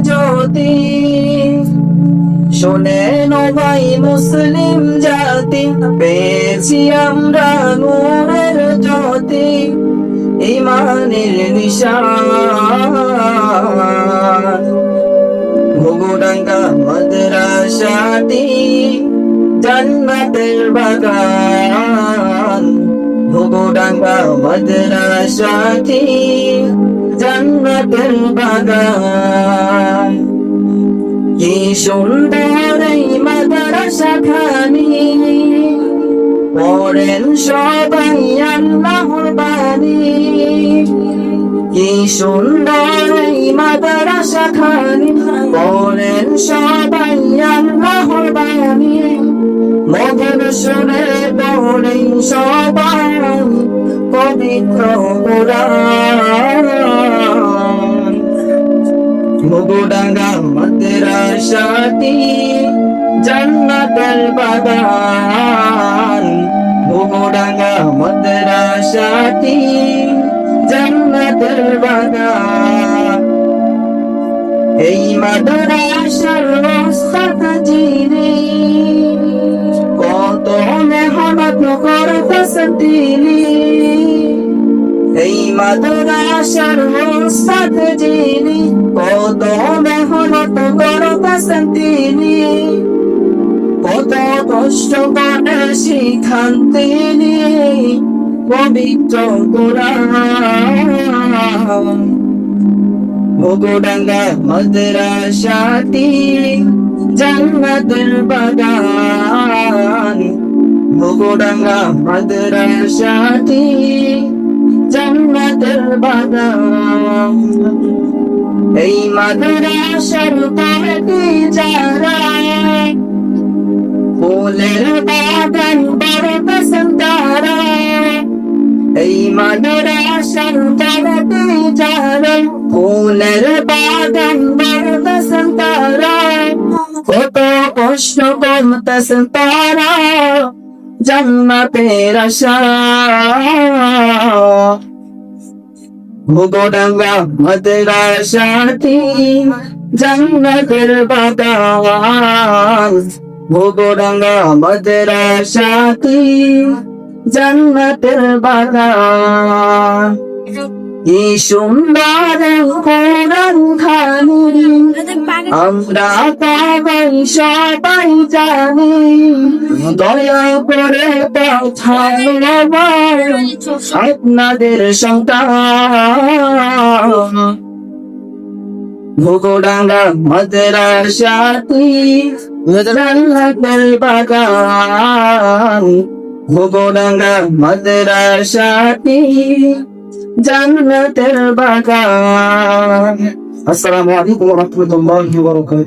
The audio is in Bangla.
জ্যোতি শোনেন ভাই মুসলিম জাতি, পেয়েছি আমরা নূরের জ্যোতি, ইমানের নিশান। ঘুঘুডাঙ্গা মাদ্রাসাটি জান্নাতের বাগান, ঘুঘুডাঙ্গা মাদ্রাসাটি জান্নাতের বাগান। কি সুন্দর এই মাদ্রাসা খানি, পড়েন সবাই আল্লাহর বাণী। কি সুন্দর এই মাদ্রাসা খানি, পড়েন সবাই আল্লাহর বাণী। মধুর সুরে পড়েন সবাই পবিত্র কোরআন। ঘুঘুডাঙ্গা মাদ্রাসাটি জান্নাতের বাগান, ঘুঘুডাঙ্গা মাদ্রাসাটি জান্নাতের বাগান। এই মাদ্রাসার ওস্তাদ যিনি, কত মেহনত করতেছেন তিনি। এই মাদ্রাসার ওস্তাদ যিনি, কত মেহনত করতেছেন তিনি। কত কষ্ট করে শিখান তিনি পবিত্র কোরআন। ঘুঘুডাঙ্গা মাদ্রাসাটি জান্নাতের বাগান, ঘুঘুডাঙ্গা মাদ্রাসাটি জান্নাতের বাগান। এই মাদ্রাসার পড়তে যারা, ফুলের বাগান বাড়তেছেন তারা। এই মাদ্রাসার পড়তে যারা, ফুলের বাগান বাড়তেছেন তারা। কত কষ্ট করতেছেন তারা জান্নাতের আশা। ঘুঘুডাঙ্গা মাদ্রাসাটি জান্নাতের বাগান, ঘুঘুডাঙ্গা মাদ্রাসাটি জান্নাতের বাগান। কি সুন্দর কোরআন খানি, আমরা পাগল সবাই জানি। দয়া করে পাঠান আপনাদের সন্তান। ঘুঘুডাঙ্গা মাদ্রাসাটি জান্নাতের বাগান, ঘুঘুডাঙ্গা মাদ্রাসাটি জান্নাতের বাগান। আসসালামু আলাইকুম ওয়া রাহমাতুল্লাহি ওয়া বারাকাতুহু।